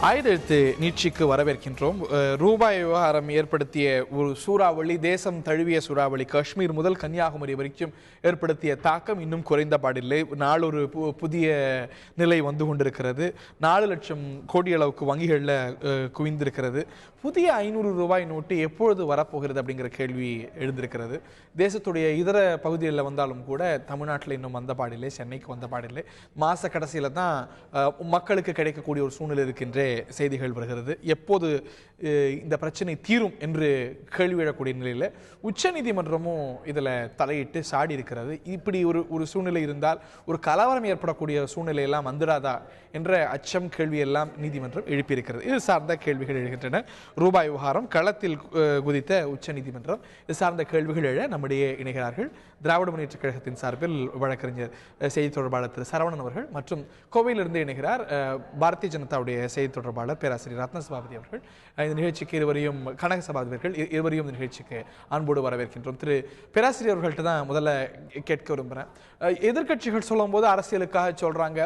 ஆயுதெழுத்து நீட்சிக்கு வரவேற்கின்றோம். ரூபாய் விவகாரம் ஏற்படுத்திய ஒரு சூறாவளி, தேசம் தழுவிய சூறாவளி, காஷ்மீர் முதல் கன்னியாகுமரி வரைக்கும் ஏற்படுத்திய தாக்கம் இன்னும் குறைந்த பாடில்லை. நாளொரு புதிய நிலை வந்து கொண்டிருக்கிறது. 4 லட்சம் கோடி அளவுக்கு வங்கிகளில் குவிந்திருக்கிறது. புதிய 500 ரூபாய் நோட்டு எப்பொழுது வரப்போகிறது அப்படிங்கிற கேள்வி எழுந்திருக்கிறது. தேசத்துடைய இதர பகுதிகளில் வந்தாலும் கூட தமிழ்நாட்டில் இன்னும் வந்த பாடில்லை, சென்னைக்கு வந்த பாடில்லை. மாத கடைசியில் தான் மக்களுக்கு கிடைக்கக்கூடிய ஒரு சூழ்நிலை இருக்கின்ற செய்திகள் வருகிறது. எப்போது இந்த பிரச்சனை தீரும் என்று கேள்வி எழக்கூடிய நிலையில் உச்சநீதிமன்றமும் இதில் தலையிட்டு சாடி இருக்கிறது. இப்படி ஒரு சூழ்நிலை இருந்தால் ஒரு கலவரம் ஏற்படக்கூடிய சூழ்நிலையெல்லாம் வந்துடாதா என்ற அச்சம், கேள்வியெல்லாம் நீதிமன்றம் எழுப்பியிருக்கிறது. இது சார்ந்த கேள்விகள் எழுகின்றன. ரூபாய் விவகாரம் களத்தில் குதித்த உச்சநீதிமன்றம் இது சார்ந்த கேள்விகள் எழ நம்முடைய இணைகிறார்கள். திராவிட முன்னேற்ற கழகத்தின் சார்பில் வழக்கறிஞர் செய்தி தொடர்பாளர் திரு சரவணன் அவர்கள் மற்றும் கோவையிலிருந்து இணைகிறார் பாரதிய ஜனதாவுடைய செய்தி தொடர்பாளர் பேராசிரியர் ரத்ன சபாபதி அவர்கள். இந்த நிகழ்ச்சிக்கு இருவரையும் கனக சபாபதி அவர்கள் இருவரையும் இந்த நிகழ்ச்சிக்கு அன்போடு வரவேற்கின்றோம். திரு பேராசிரியர் அவர்கள்ட்ட தான் முதல்ல கேட்க விரும்புகிறேன். எதிர்கட்சிகள் சொல்லும் போது அரசியலுக்காக சொல்றாங்க,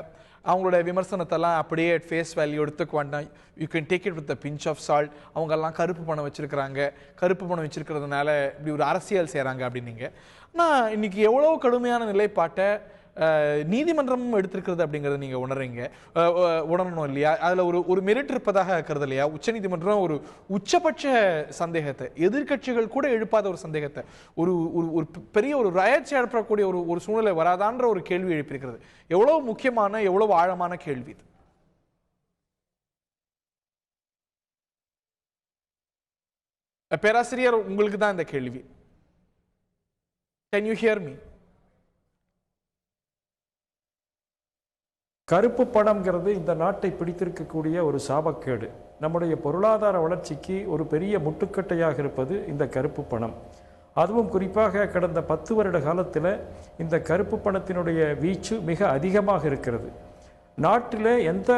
அவங்களோட விமர்சனத்தெல்லாம் அப்படியே ஃபேஸ் வேல்யூ எடுத்துக்க வேண்டாம், you can take it with a pinch of salt. அவங்கெல்லாம் கருப்பு பணம் வச்சிருக்கிறாங்க, கருப்பு பணம் வச்சிருக்கிறதுனால இப்படி ஒரு அரசியல் செய்கிறாங்க அப்படின்னீங்க. ஆனால் இன்னைக்கு எவ்வளோ கடுமையான நிலைப்பாட்டை நீதிமன்றம் எடுத்திருக்கிறது அப்படிங்கிறத நீங்கள் உணரணும் இல்லையா? அதில் ஒரு மெரிட் இருப்பதாக கருது இல்லையா? உச்சநீதிமன்றம் ஒரு உச்சபட்ச சந்தேகத்தை, எதிர்கட்சிகள் கூட எழுப்பாத ஒரு சந்தேகத்தை, ஒரு பெரிய ஒரு ரயட்சி எழுப்பக்கூடிய ஒரு சூழ்நிலை வராதான்ற ஒரு கேள்வி எழுப்பியிருக்கிறது. எவ்வளவு முக்கியமான, எவ்வளவு ஆழமான கேள்வி இது? பேராசிரியர், உங்களுக்கு தான் இந்த கேள்வி. Can you hear me? கருப்பு பணம்ங்கிறது இந்த நாட்டை பிடித்திருக்கக்கூடிய ஒரு சாபக்கேடு. நம்முடைய பொருளாதார வளர்ச்சிக்கு ஒரு பெரிய முட்டுக்கட்டையாக இருப்பது இந்த கருப்பு பணம். அதுவும் குறிப்பாக கடந்த 10 வருட காலத்தில் இந்த கருப்பு பணத்தினுடைய வீச்சு மிக அதிகமாக இருக்கிறது. நாட்டில் எந்த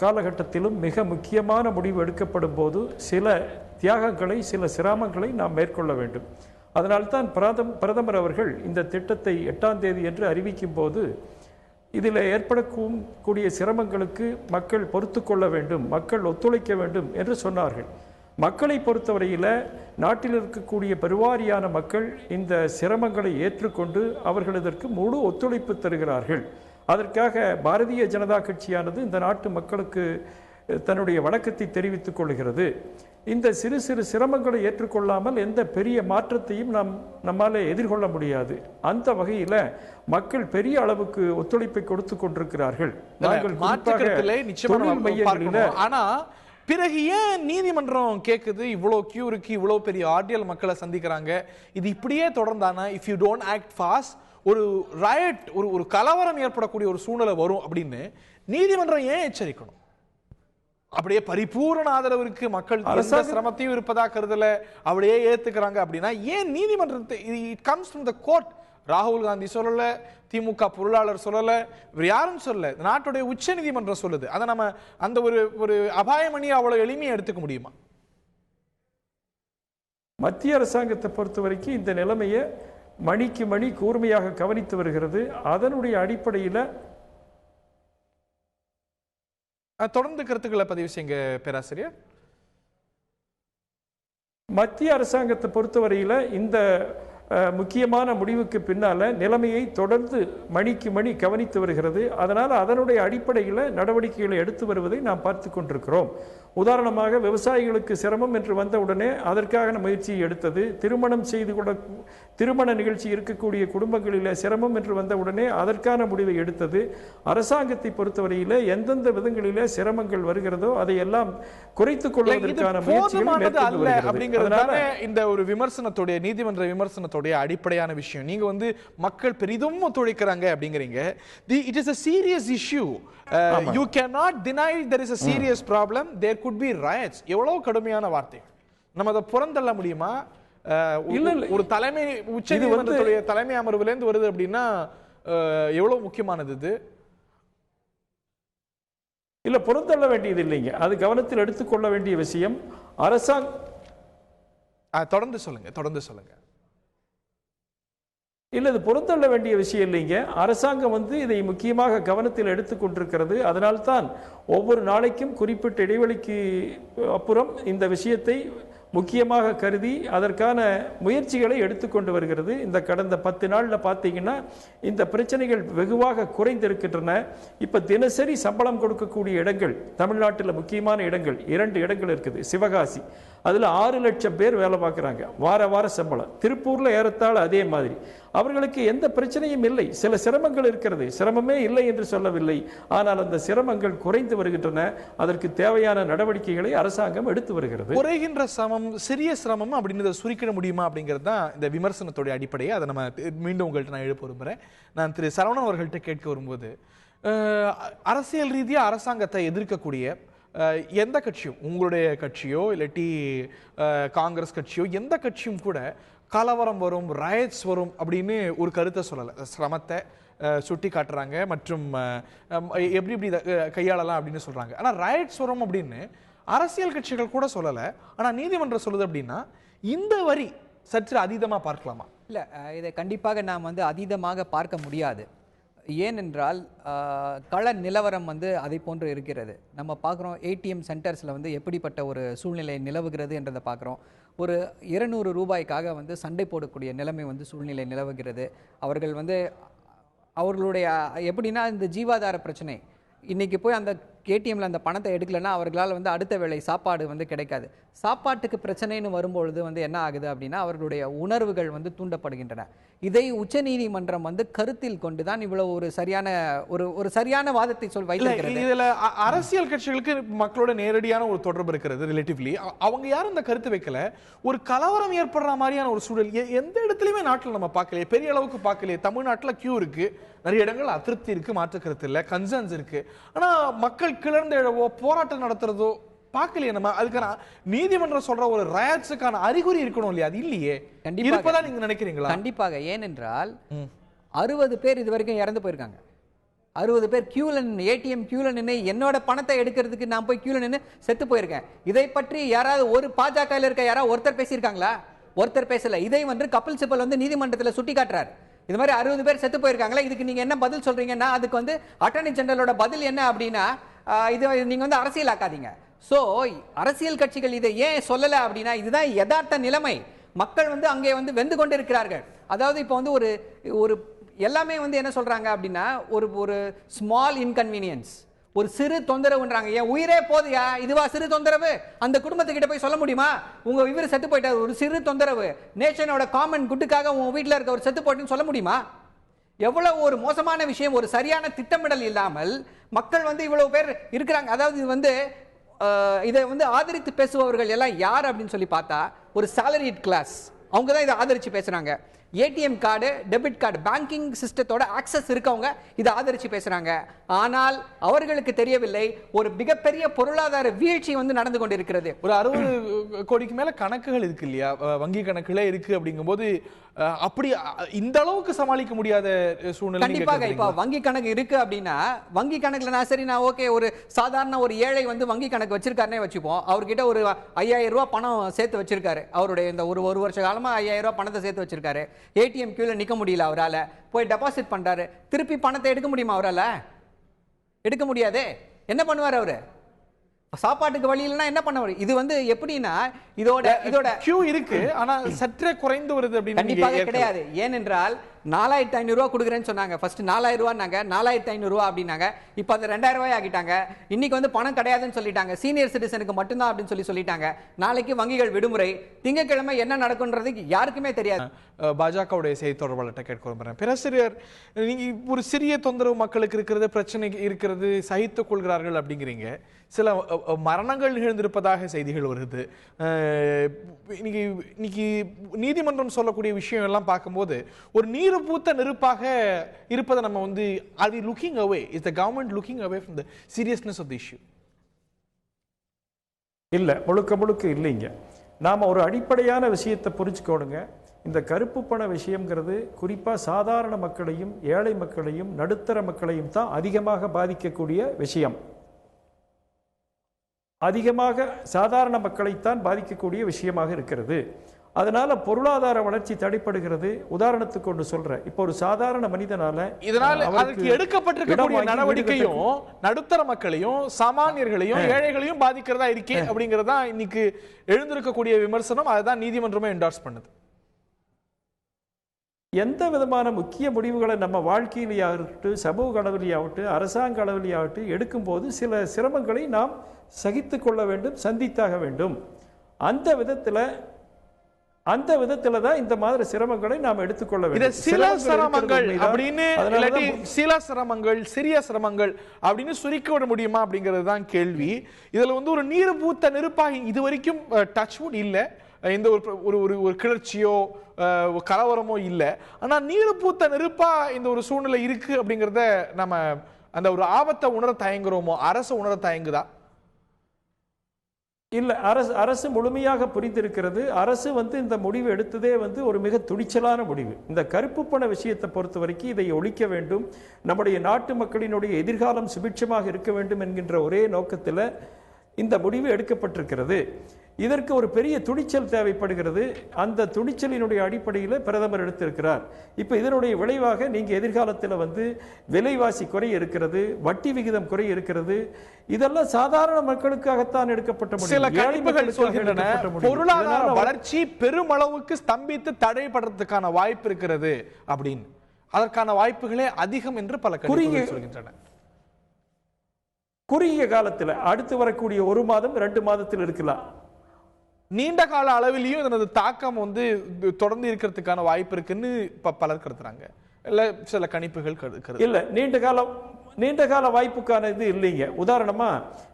காலகட்டத்திலும் மிக முக்கியமான முடிவு எடுக்கப்படும் போது சில தியாகங்களை, சில சிரமங்களை நாம் மேற்கொள்ள வேண்டும். அதனால்தான் பிரதமர் அவர்கள் இந்த திட்டத்தை 8ஆம் தேதி என்று அறிவிக்கும் போது இதில் ஏற்படக்கூடிய சிரமங்களுக்கு மக்கள் பொறுத்து கொள்ள வேண்டும், மக்கள் ஒத்துழைக்க வேண்டும் என்று சொன்னார்கள். மக்களை பொறுத்தவரையில் நாட்டில் இருக்கக்கூடிய பெருவாரியான மக்கள் இந்த சிரமங்களை ஏற்றுக்கொண்டு அவர்கள் இதற்கு முழு ஒத்துழைப்பு தருகிறார்கள். அதற்காக பாரதிய ஜனதா கட்சியானது இந்த நாட்டு மக்களுக்கு தன்னுடைய வணக்கத்தை தெரிவித்துக் கொள்கிறது. இந்த சிறு சிறு சிரமங்களை ஏற்றுக்கொள்ளாமல் எந்த பெரிய மாற்றத்தையும் நம்மால் எதிர்கொள்ள முடியாது. அந்த வகையில் மக்கள் பெரிய அளவுக்கு ஒத்துழைப்பை கொடுத்து கொண்டிருக்கிறார்கள். ஆனா பிறகு ஏன் நீதிமன்றம் கேட்குது இவ்வளோ கியூ இருக்கு, இவ்வளோ பெரிய ஆர்டியல் மக்களை சந்திக்கிறாங்க, இது இப்படியே தொடர்ந்தானா if you don't act fast ஒரு ராயட், ஒரு கலவரம் ஏற்படக்கூடிய ஒரு சூழ்நிலை வரும் அப்படின்னு நீதிமன்றம் ஏன் எச்சரிக்கணும்? அப்படியே பரிபூரண ஆதரவு இருக்கு, மக்கள் சிரமத்தையும் இருப்பதா கருதல, அப்படியே ஏத்துக்கிறாங்க அப்படின்னா ஏன் நீதிமன்றத்தை? It comes from the court. ராகுல் காந்தி சொல்லல, திமுக பொருளாளர் சொல்லல, யாரும் சொல்லல, நாட்டுடைய உச்ச நீதிமன்றம் சொல்லுது. அதை நம்ம அந்த ஒரு அபாயமணி அவ்வளவு எளிமையை எடுத்துக்க முடியுமா? மத்திய அரசாங்கத்தை பொறுத்த வரைக்கும் இந்த நிலைமையை மணிக்கு மணி கூர்மையாக கவனித்து வருகிறது. அதனுடைய அடிப்படையில் தொடர்ந்து கருத்துக்களை பதிவு செய்யுங்க பேராசிரியர். மத்திய அரசாங்கத்தை பொறுத்தவரையில் இந்த முக்கியமான முடிவுக்கு பின்னால் நிலைமையை தொடர்ந்து மணிக்கு மணி கவனித்து வருகிறது. அதனால் அதனுடைய அடிப்படையில் நடவடிக்கைகளை எடுத்து வருவதை நாம் பார்த்து கொண்டிருக்கிறோம். உதாரணமாக விவசாயிகளுக்கு சிரமம் என்று வந்தவுடனே அதற்கான முயற்சியை எடுத்தது. திருமணம் செய்து கொள்ள திருமண நிகழ்ச்சி இருக்கக்கூடிய குடும்பங்களில் சிரமம் என்று வந்தவுடனே அதற்கான முடிவை எடுத்தது. அரசாங்கத்தை பொறுத்தவரையில் எந்தெந்த விதங்களிலே சிரமங்கள் வருகிறதோ அதையெல்லாம் குறைத்துக் கொள்வதற்கான முயற்சிகள். இந்த ஒரு விமர்சனத்துடைய, நீதிமன்ற விமர்சனத்துடைய அடிப்படையான விஷயம், நீங்க மக்கள் பெரிதும் ஒத்துழைக்கிறாங்க அப்படிங்கிறீங்க. It is a serious issue. You cannot deny there is a serious problem. There could be riots. எவ்வளவு கடுமையான வார்த்தை, நம்ம அதை புறந்தள்ள முடியுமா? ஒரு தலைமை உச்ச நீதிமன்றத்துடைய தலைமை அமர்வுல இருந்து வருது அப்படின்னா எவ்வளவு முக்கியமானது இது? இல்ல, புறந்தள்ள வேண்டியது இல்லைங்க, அது கவனத்தில் எடுத்துக்கொள்ள வேண்டிய விஷயம். அரசாங்கம் தொடர்ந்து சொல்லுங்க. இல்லை, இது பொறுத்தள்ள வேண்டிய விஷயம் இல்லைங்க. அரசாங்கம் இதை முக்கியமாக கவனத்தில் எடுத்துக்கொண்டிருக்கிறது. அதனால்தான் ஒவ்வொரு நாளைக்கும் குறிப்பிட்ட இடைவெளிக்கு அப்புறம் இந்த விஷயத்தை முக்கியமாக கருதி அதற்கான முயற்சிகளை எடுத்துக்கொண்டு வருகிறது. இந்த கடந்த 10 நாளில் பார்த்தீங்கன்னா இந்த பிரச்சனைகள் வெகுவாக குறைந்திருக்கின்றன. இப்போ தினசரி சம்பளம் கொடுக்கக்கூடிய இடங்கள் தமிழ்நாட்டில் முக்கியமான இடங்கள் 2 இடங்கள் இருக்குது. சிவகாசி, அதில் 6 லட்சம் பேர் வேலை பார்க்குறாங்க, வார சம்பளம். திருப்பூரில் ஏறத்தாழ அதே மாதிரி. அவர்களுக்கு எந்த பிரச்சனையும் இல்லை. சில சிரமங்கள் இருக்கிறது, சிரமமே இல்லை என்று சொல்லவில்லை. ஆனால் அந்த சிரமங்கள் குறைந்து வருகின்றன. அதற்கு தேவையான நடவடிக்கைகளை அரசாங்கம் எடுத்து வருகிறது. குறைகின்ற சிரமம், சிறிய சிரமம் அப்படின்னு சுருக்கிட முடியுமா அப்படிங்கிறது தான் இந்த விமர்சனத்துடைய அடிப்படையை. அதை நம்ம மீண்டும் உங்கள்கிட்ட நான் எழுப்ப விரும்புகிறேன். நான் திரு சரவணன் அவர்கள்ட்ட கேட்க வரும்போது, அரசியல் ரீதியாக அரசாங்கத்தை எதிர்க்கக்கூடிய எந்த கட்சியும், உங்களுடைய கட்சியோ இல்லாட்டி காங்கிரஸ் கட்சியோ, எந்த கட்சியும் கூட கலவரம் வரும், ரயட்ஸ் வரும் அப்படின்னு ஒரு கருத்தை சொல்லலை. சிரமத்தை சுட்டி காட்டுறாங்க மற்றும் எப்படி இப்படி கையாளலாம் அப்படின்னு சொல்கிறாங்க. ஆனால் ரயட்ஸ் வரும் அப்படின்னு அரசியல் கட்சிகள் கூட சொல்லலை. ஆனால் நீதிமன்றம் சொல்லுது அப்படின்னா இந்த வரி சற்று அதீதமாக பார்க்கலாமா? இல்லை, இதை கண்டிப்பாக நாம் அதீதமாக பார்க்க முடியாது. ஏனென்றால் கள நிலவரம் அதை போன்று இருக்கிறது. நம்ம பார்க்குறோம் ஏடிஎம் சென்டர்ஸில் எப்படிப்பட்ட ஒரு சூழ்நிலை நிலவுகிறது என்றதை பார்க்குறோம். ஒரு 200 ரூபாய்க்காக சண்டை போடக்கூடிய நிலைமை சூழ்நிலை நிலவுகிறது. அவர்கள் அவர்களுடைய எப்படின்னா இந்த ஜீவாதார பிரச்சனை. இன்றைக்கி போய் அந்த ஏடிஎம்மில் அந்த பணத்தை எடுக்கலைன்னா அவர்களால் அடுத்த வேளை சாப்பாடு கிடைக்காது. சாப்பாட்டுக்கு பிரச்சனைன்னு வரும்பொழுது என்ன ஆகுது அப்படின்னா அவர்களுடைய உணர்வுகள் தூண்டப்படுகின்றன. இதை உச்சநீதிமன்றம் கருத்தில் கொண்டு தான் இவ்வளவு ஒரு சரியான வாதத்தை வைத்திருக்கிறது. இதுல அரசியல் கட்சிகளுக்கு மக்களோட நேரடியான ஒரு தொடர்பு இருக்கிறது. ரிலேட்டிவ்லி அவங்க யாரும் இந்த கருத்து வைக்கல. ஒரு கலவரம் ஏற்படுற மாதிரியான ஒரு சூழல் எந்த இடத்துலயுமே நாட்டில் நம்ம பார்க்கலையே, பெரிய அளவுக்கு பார்க்கலையே. தமிழ்நாட்டில் கியூ இருக்கு, நிறைய இடங்கள் அதிருப்தி இருக்கு, மாற்று கருத்து இல்லை, கன்சர்ன்ஸ் இருக்கு. ஆனா மக்கள் கிளர்ந்து எழவோ போராட்டம் நடத்துறதோ பார்க்கலையே. நம்ம அதுக்கான நீதிமன்றம் சொல்ற ஒரு ரயட்ஸுக்கான அறிகுறி இருக்கணும் இல்லையா? அது இல்லையே. இருப்பதா நீங்க நினைக்கிறீங்களா? கண்டிப்பாக. ஏனென்றால் 60 பேர் இது வரைக்கும் இறந்து போயிருக்காங்க. 60 பேர் கியூல நின்று, ஏடிஎம் கியூல நின்று என்னோட பணத்தை எடுக்கிறதுக்கு நான் போய் கியூல நின்று செத்து போயிருக்கேன். இதை பற்றி யாராவது ஒரு பாஜகவில் இருக்க யாராவது ஒருத்தர் பேசியிருக்காங்களா? ஒருத்தர் பேசல. இதை கபில் சிபல் நீதிமன்றத்தில் சுட்டி காட்டுறாரு. இது மாதிரி 60 பேர் செத்து போயிருக்காங்களா, இதுக்கு நீங்க என்ன பதில் சொல்றீங்கன்னா அதுக்கு அட்டர்னி ஜெனரலோட பதில் என்ன அப்படின்னா இது நீங்க அரசியலாக்காதீங்க. சோ அரசியல் கட்சிகள் இதை ஏன் சொல்லல அப்படின்னா இதுதான் யதார்த்த நிலைமை. மக்கள் அங்கே வெந்து கொண்டு இருக்கிறார்கள். அதாவது இப்போ ஒரு எல்லாமே என்ன சொல்றாங்க அப்படின்னா ஒரு ஸ்மால் இன்கன்வீனியன்ஸ், ஒரு சிறு தொந்தரவுன்றாங்க. ஏன் உயிரே போதியா, இதுவா சிறு தொந்தரவு? அந்த குடும்பத்துக்கிட்ட போய் சொல்ல முடியுமா உங்க இவர் செத்து போயிட்டார், ஒரு சிறு தொந்தரவு, நேஷனோட காமன் குட்டுக்காக உங்க வீட்டில் இருக்க ஒரு செத்து போயிட்டுன்னு சொல்ல முடியுமா? எவ்வளவு ஒரு மோசமான விஷயம். ஒரு சரியான திட்டமிடல் இல்லாமல் மக்கள் இவ்வளவு பேர் இருக்கிறாங்க. அதாவது இதை ஆதரித்து பேசுபவர்கள் எல்லாம் யார் அப்படின்னு சொல்லி பார்த்தா ஒரு சாலரிட் கிளாஸ். அவங்க தான் இதை ஆதரிச்சு பேசுறாங்க. ATM card, debit card, banking சிஸ்டத்தோட ஆக்சஸ் இருக்கவங்க இதை ஆதரிச்சு பேசுறாங்க. ஆனால் அவர்களுக்கு தெரியவில்லை ஒரு மிகப்பெரிய பொருளாதார வீழ்ச்சி நடந்து கொண்டிருக்கிறது. ஒரு 60 கோடிக்கு மேல கணக்குகள் இருக்கு இல்லையா, வங்கி கணக்குகளே இருக்கு. அப்படிங்கும்போது அப்படி இந்த அளவுக்கு சமாளிக்க முடியாத சூழ்நிலை. கண்டிப்பாக. இப்ப வங்கி கணக்கு இருக்கு அப்படின்னா வங்கி கணக்குல நான் ஓகே, ஒரு சாதாரண ஒரு ஏழை வங்கி கணக்கு வச்சிருக்காருனே வச்சுப்போம். அவர்கிட்ட ஒரு 5000 ரூபாய் பணம் சேர்த்து வச்சிருக்காரு. அவருடைய இந்த ஒரு வருஷ காலமா 5000 ரூபாய் பணத்தை சேர்த்து வச்சிருக்காரு. ஏடிஎம் கியூல நிக்க முடியல அவரால. போய் டெபாசிட் பண்றாரு. திருப்பி பணத்தை எடுக்க முடியுமா அவரால? எடுக்க முடியாது. என்ன பண்ணுவார் அவரு? சாப்பாட்டுக்கு வழி இல்லைன்னா என்ன பண்ண? இது எப்படின்னா இதோட கியூ இருக்கு, ஆனா சற்றே குறைந்து வருது அப்படின்னு கண்டிப்பாக கிடையாது. ஏனென்றால் 4500 ரூபாய் கொடுக்குறேன்னு சொன்னாங்க. ஃபர்ஸ்ட் 4000 ரூபாய்னாங்க, 4500 ரூபாய் அப்படின்னாங்க. இப்போ அது 2000 ரூபாய் ஆகிட்டாங்க. இன்னைக்கு பணம் கிடையாதுன்னு சொல்லிட்டாங்க. சீனியர் சிட்டிசனுக்கு மட்டும்தான் அப்படின்னு சொல்லிட்டாங்க. நாளைக்கு வங்கிகள் விடுமுறை. திங்கட்கிழமை என்ன நடக்கும்ன்றது யாருக்குமே தெரியாது. பாஜகவுடைய செய்தி தொடர்பாளர்கிட்ட கேட்க விரும்புகிறேன். பேராசிரியர், நீங்க ஒரு சிறிய தொந்தரவு மக்களுக்கு இருக்கிறது, பிரச்சனை இருக்கிறது, சகித்துக் கொள்கிறார்கள் அப்படிங்கிறீங்க. சில மரணங்கள் நிகழ்ந்திருப்பதாக செய்திகள் வருது. இன்னைக்கு நீதிமன்றம் சொல்லக்கூடிய விஷயம் எல்லாம் பார்க்கும்போது ஒரு நீர் பூத்த நெருப்பாக இருப்பதை நம்ம are we looking away? Is the government looking away from the seriousness of the issue? இல்லை, முழுக்க இல்லைங்க. நாம் ஒரு அடிப்படையான விஷயத்தை புரிஞ்சுக்கோடுங்க. இந்த கருப்பு பண விஷயம்ங்கிறது குறிப்பாக சாதாரண மக்களையும் ஏழை மக்களையும் நடுத்தர மக்களையும் தான் அதிகமாக பாதிக்கக்கூடிய விஷயம். அதிகமாக சாதாரண மக்களைத்தான் பாதிக்கக்கூடிய விஷயமாக இருக்கிறது. அதனால பொருளாதார வளர்ச்சி தடைப்படுகிறது. உதாரணத்துக்கு ஒன்று சொல்றேன். இப்போ ஒரு சாதாரண மனிதனால இதனால அதற்கு எடுக்கப்பட்டிருக்கக்கூடிய நடவடிக்கையும் நடுத்தர மக்களையும் சாமானியர்களையும் ஏழைகளையும் பாதிக்கிறதா இருக்கே அப்படிங்கறதா இன்னைக்கு எழுந்திருக்கக்கூடிய விமர்சனம். அதுதான் நீதிமன்றமே என்டார்ஸ் பண்ணுது. எந்த விதமான முக்கிய முடிவுகளை நம்ம வாழ்க்கையிலேயாகட்டும், சமூக அளவிலேயாகட்டும், அரசாங்க அளவிலேயாகட்டும் எடுக்கும்போது சில சிரமங்களை நாம் சகித்து கொள்ள வேண்டும், சந்தித்தாக வேண்டும். அந்த விதத்துல தான் இந்த மாதிரி சிரமங்களை நாம் எடுத்துக்கொள்ள வேண்டும். சில சிரமங்கள் அப்படின்னு இல்லாட்டி சில சிரமங்கள், சிறிய சிரமங்கள் அப்படின்னு சுருக்க விட முடியுமா அப்படிங்கிறது தான் கேள்வி. இதுல வந்து ஒரு நீர் பூத்த நெருப்பாக இது வரைக்கும் டச்வுட் இல்லை. இந்த ஒரு கிளர்ச்சியோ கலவரமோ இல்லை. ஆனா நீர் பூத்த நெருப்பா இந்த ஒரு சூழ்நிலை இருக்கு அப்படிங்கிறத நம்ம அந்த ஒரு ஆபத்தை உணர தயங்குறோமோ? அரசு உணர தயங்குதா? இல்ல, அரசு முழுமையாக புரிந்திருக்கிறது. அரசு இந்த முடிவு எடுத்ததே ஒரு மிக துணிச்சலான முடிவு. இந்த கருப்பு பண விஷயத்தை பொறுத்த வரைக்கும் இதை ஒழிக்க வேண்டும், நம்முடைய நாட்டு மக்களினுடைய எதிர்காலம் சுபிட்சமாக இருக்க வேண்டும் என்கின்ற ஒரே நோக்கத்தில் இந்த முடிவு எடுக்கப்பட்டிருக்கிறது. இதற்கு ஒரு பெரிய துணிச்சல் தேவைப்படுகிறது. அந்த துணிச்சலினுடைய அடிப்படையில் பிரதமர் எடுத்திருக்கிறார். இப்போ இதனுடைய விளைவாக நீங்க எதிர்காலத்தில் விலைவாசி குறை இருக்கிறது, வட்டி விகிதம் குறை இருக்கிறது. இதெல்லாம் சாதாரண மக்களுக்காகத்தான் எடுக்கப்பட்ட முடிவு. சில கணிப்புகள் சொல்கின்றன பொருளாதார வளர்ச்சி பெருமளவுக்கு ஸ்தம்பித்து தடைபடுறதுக்கான வாய்ப்பு இருக்கிறது அப்படின்னு. அதற்கான வாய்ப்புகளே அதிகம் என்று பல கணிப்புகள் சொல்கின்றன. குறுகிய காலத்தில் அடுத்து வரக்கூடிய 1 மாதம் 2 மாதத்தில் இருக்கலாம். நீண்ட கால அளவிலையும் இதனது தாக்கம் தொடர்ந்து இருக்கிறதுக்கான வாய்ப்பு இருக்குன்னு பலர் கருத்துறாங்க. இல்ல சில கணிப்புகள் இல்ல, நீண்ட கால வாய்ப்புக்கான இது இல்லைங்க. உதாரணமா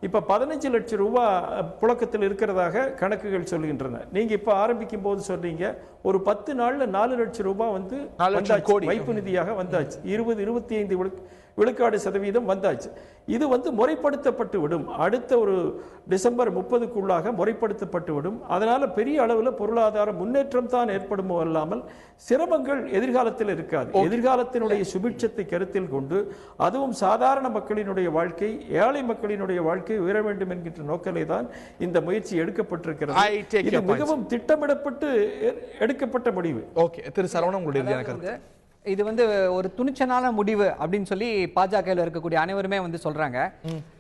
இப்ப 15 லட்சம் ரூபாய் புழக்கத்தில் இருக்கிறதாக கணக்குகள் சொல்கின்றன. நீங்க இப்ப ஆரம்பிக்கும் போது சொல்றீங்க ஒரு 10 நாள்ல 4 லட்சம் ரூபாய் வைப்பு நிதியாக வந்தாச்சு. 20-25 விழுக்காடு சதவீதம் வந்தாச்சு. இது முறைப்படுத்தப்பட்டு விடும். அடுத்த ஒரு டிசம்பர் 30க்குள்ளாக முறைப்படுத்தப்பட்டு விடும். அதனால பெரிய அளவில் பொருளாதார முன்னேற்றம் தான் ஏற்படுமோ அல்லாமல் சிரமங்கள் எதிர்காலத்தில் இருக்காது. எதிர்காலத்தினுடைய சுபிட்சத்தை கருத்தில் கொண்டு அதுவும் சாதாரண மக்களினுடைய வாழ்க்கை, ஏழை மக்களினுடைய வாழ்க்கை உயர வேண்டும் என்கின்ற நோக்கிலே தான் இந்த முயற்சி எடுக்கப்பட்டிருக்கிறது. இது மிகவும் திட்டமிடப்பட்டு எடுக்கப்பட்ட முடிவு. ஓகே திரு சரவணன், உங்களுடைய இது ஒரு துணிச்சலான முடிவு அப்படின்னு சொல்லி பாஜகவில் இருக்கக்கூடிய அனைவருமே சொல்றாங்க.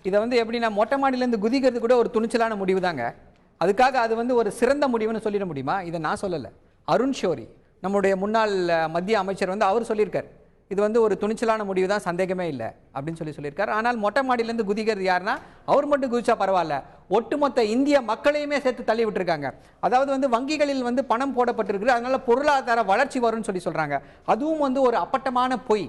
இதை எப்படின்னா மொட்டை மாடியிலேருந்து குதிக்கிறது கூட ஒரு துணிச்சலான முடிவு தாங்க. அதுக்காக அது ஒரு சிறந்த முடிவுன்னு சொல்லிட முடியுமா? இதை நான் சொல்லலை, அருண் ஷோரி நம்முடைய முன்னாள் மத்திய அமைச்சர் அவர் சொல்லியிருக்கார். இது ஒரு துணிச்சலான முடிவு தான், சந்தேகமே இல்லை அப்படின்னு சொல்லியிருக்காரு. ஆனால் மொட்டை மாடியிலேருந்து குதிக்கிறது யாருன்னா அவர் மட்டும் குதிச்சா பரவாயில்ல, ஒட்டுமொத்த இந்திய மக்களையுமே சேர்த்து தள்ளி விட்டுருக்காங்க. அதாவது வங்கிகளில் பணம் போடப்பட்டிருக்கு, அதனால பொருளாதார வளர்ச்சி வரும்னு சொல்றாங்க. அதுவும் ஒரு அப்பட்டமான பொய்.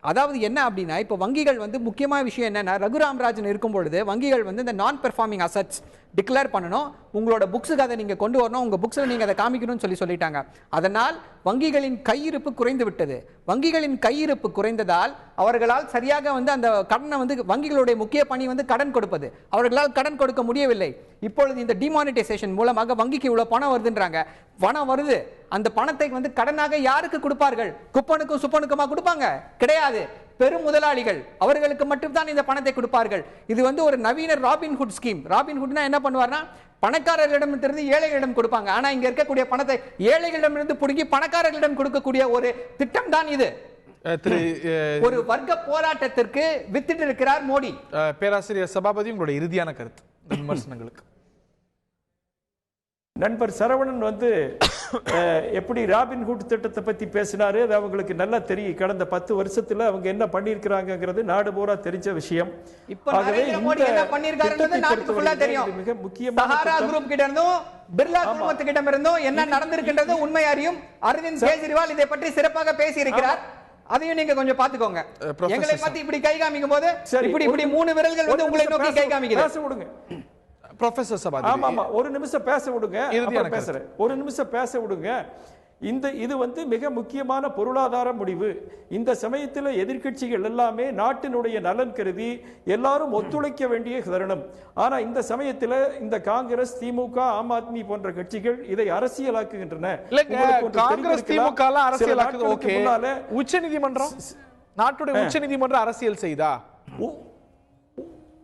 அதாவது என்ன அப்படின்னா இப்போ வங்கிகள் முக்கியமான விஷயம் என்னன்னா, ரகுராம் ராஜன் இருக்கும் பொழுது வங்கிகள் இந்த நான் பெர்ஃபார்மிங் அசட்ஸ் டிக்ளேர் பண்ணணும், உங்களோட புக்ஸுக்கு அதை நீங்க கொண்டு வரணும், உங்க புக்ஸில் நீங்க அதை காமிக்கணும்னு சொல்லிட்டாங்க. அதனால் வங்கிகளின் கையிருப்பு குறைந்து விட்டது. வங்கிகளின் கையிருப்பு குறைந்ததால் அவர்களால் சரியாக அந்த கடனை வங்கிகளுடைய முக்கிய பணி கடன் கொடுப்பது, அவர்களால் கடன் கொடுக்க முடியவில்லை. இப்பொழுது இந்த டிமானிட்டைசேஷன் மூலமாக வங்கிக்கு இவ்வளவு பணம் வருதுன்றாங்க. பணம் வருது, அந்த பணத்தை கடனாக யாருக்கு கொடுப்பார்கள்? குப்பனுக்கும் சுப்பனுக்குமா கொடுப்பாங்க? கிடையாது, பெரும் முதலாளிகள் அவர்களுக்கு மட்டும்தான் இந்த பணத்தை கொடுப்பார்கள். இது ஒரு நவீன ராபின்ஹுட் ஸ்கீம். ராபின்ஹுட்னா என்ன பண்ணுவார்னா பணக்காரர்களிடமிருந்து ஏழைகளிடம் கொடுப்பாங்க. ஆனா இங்க இருக்கக்கூடிய பணத்தை ஏழைகளிடமிருந்து புடுங்கி பணக்காரர்களிடம் கொடுக்கக்கூடிய ஒரு திட்டம் தான் இது. ஒரு வர்க்க போராட்டத்திற்கு வித்திட்டு இருக்கிறார் மோடி. பேராசிரியர் சபாபதி, உங்களுடைய இறுதியான கருத்து விமர்சனங்களுக்கு. நண்பர் சரவணன் எப்படி ராபின்ஹுட் திட்டத்தை பத்தி பேசினாரு, அது அவங்களுக்கு நல்லா தெரியும். கடந்த 10 வருஷத்துல அவங்க என்ன பண்ணிருக்காங்கிறது நாடு பூரா தெரிஞ்ச விஷயம். மிக முக்கியமான குரூப் கிட்ட இருந்தும் பிர்லா குழுமத்துக்கிட்ட இருந்தும் என்ன நடந்திருக்கின்றது உண்மை அறியும். அரவிந்த் கெஜ்ரிவால் இதை பற்றி சிறப்பாக பேசி இருக்கிறார். அதையும் நீங்க கொஞ்சம் பாத்துக்கோங்க. எங்களை பத்தி இப்படி கை காமிக்கும் போது இப்படி 3 விரல்கள் உங்களை நோக்கி கை காமிக்குது. ப்ரொஃபசர் சபாதி, ஆமா, ஒரு நிமிஷம் பேச விடுங்க. ஒரு நிமிஷம் பேச விடுங்க. இது மிக முக்கியமான பொருளாதார முடிவு. இந்த சமயத்தில் எதிர்க்கட்சிகள் எல்லாமே நாட்டினுடைய நலன் கருதி எல்லாரும் ஒத்துழைக்க வேண்டிய தருணம். ஆனா இந்த சமயத்தில் இந்த காங்கிரஸ், திமுக, ஆம் ஆத்மி போன்ற கட்சிகள் இதை அரசியலாக்குகின்றன. காங்கிரஸ் திமுக அரசியலாக்குது. உச்ச நீதிமன்றம், நாட்டுடைய உச்ச நீதிமன்றம் அரசியல் செய்தா?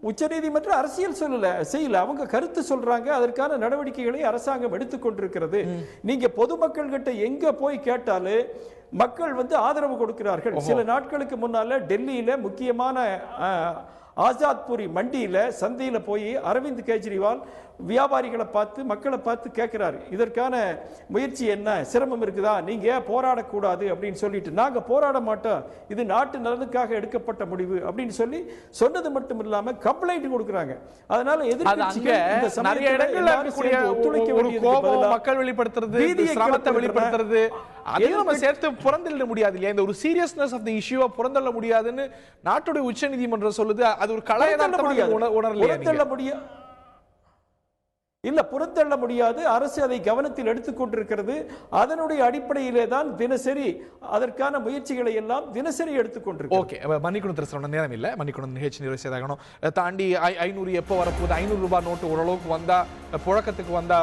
உச்சநீதிமன்றம் அரசியல் செய்யல, அவங்க கருத்து சொல்றாங்க. அதற்கான நடவடிக்கைகளை அரசாங்கம் எடுத்துக்கொண்டிருக்கிறது. நீங்க பொதுமக்கள் கிட்ட எங்க போய் கேட்டாலும் மக்கள் ஆதரவு கொடுக்கிறார்கள். சில நாட்களுக்கு முன்னால டெல்லியில முக்கியமான ஆசாத்புரி மண்டியில சந்தையில போய் அரவிந்த் கெஜ்ரிவால் வியாபாரிகளை பார்த்து மக்களை பார்த்து கேட்கிறாரு, இதற்கான முயற்சி என்ன, சிரமம் இருக்குதா, நீங்க போராடக்கூடாது அப்படின்னு சொல்லிட்டு, நாங்க போராட மாட்டோம், இது நாட்டு நலனுக்காக எடுக்கப்பட்ட முடிவு அப்படின்னு சொல்லி சொன்னது மட்டும் இல்லாம கம்ப்ளைண்ட் கொடுக்கறாங்க. அதனால எதிர்க்கட்சிகள் இந்த சமயத்துல ஒத்துழைக்க வேண்டியது, மக்கள் வெளிப்படுத்துறது, சிரமத்தை வெளிப்படுத்துறது, அதையும் நம்ம சேர்த்து புறந்தள்ள முடியாது இல்லையா? இந்த ஒரு சீரியஸ்னஸ் ஆஃப் தி இஷ்யூவை புறந்தள்ள முடியாதுன்னு நாட்டுடைய உச்ச நீதிமன்றம் சொல்லுது. அது ஒரு கலையதார்த்தமாக உணரலையா? இல்ல, புறத்தள்ள முடியாது. அரசு அதை கவனத்தில் எடுத்துக்கொண்டிருக்கிறது. அதனுடைய அடிப்படையிலே தான் தினசரி அதற்கான முயற்சிகளை எல்லாம் தினசரி எடுத்துக்கொண்டிருக்கு. ஓகே, மன்னிக்கணும் திரு சரவணன், நேரம் இல்லை, மன்னிக்கணும், நிகழ்ச்சி நிறைவு செய்தாகணும். தாண்டி 500 எப்போ வரப்போகுது, 500 ரூபாய் நோட்டு ஓரளவுக்கு வந்தா, புழக்கத்துக்கு வந்தா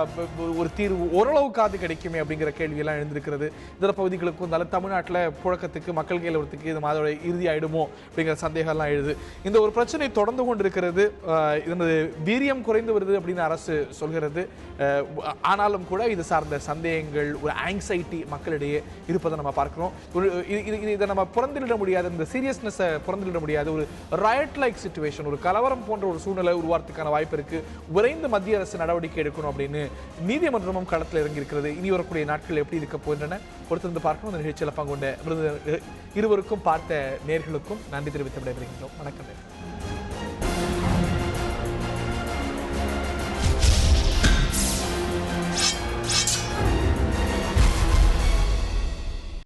ஒரு தீர்வு ஓரளவுக்கு அது கிடைக்குமே அப்படிங்கிற கேள்வியெல்லாம் எழுந்திருக்கிறது. இதர பகுதிகளுக்கு வந்தாலும் தமிழ்நாட்டில் புழக்கத்துக்கு மக்கள் கையில் ஒருத்துக்கு இது மாதோட இறுதி ஆயிடுமோ அப்படிங்கிற சந்தேகம்லாம் எழுது. இந்த ஒரு பிரச்சனை தொடர்ந்து கொண்டிருக்கிறது. இதனது வீரியம் குறைந்து வருது அப்படின்னு அரசு சொல்கிறது. ஆனாலும் கூட இது சார்ந்த சந்தேகங்கள், ஒரு ஆங்ஸைட்டி மக்களிடையே இருப்பதை நம்ம பார்க்கிறோம். இதை நம்ம புறந்திட முடியாது, இந்த சீரியஸ்னஸை புறந்திட முடியாது. ஒரு ராயட் லைக் சிச்சுவேஷன், ஒரு கலவரம் போன்ற ஒரு சூழ்நிலை உருவாகிறதுக்கான வாய்ப்பு இருக்கு. விரைந்து மத்திய அரசு நடவடிக்கை எடுக்கணும் அப்படின்னு நீதிமன்றமும் களத்தில் இறங்கி இருக்கிறது. இனி வரக்கூடிய நாட்கள் எப்படி இருக்க போகின்றன பொறுத்திருந்து பார்க்கணும். இந்த நிகழ்ச்சியில் பங்கு கொண்ட இருவருக்கும் பார்த்த நேர்களுக்கும் நன்றி தெரிவித்து விடைபெறுகின்றோம். வணக்கம்.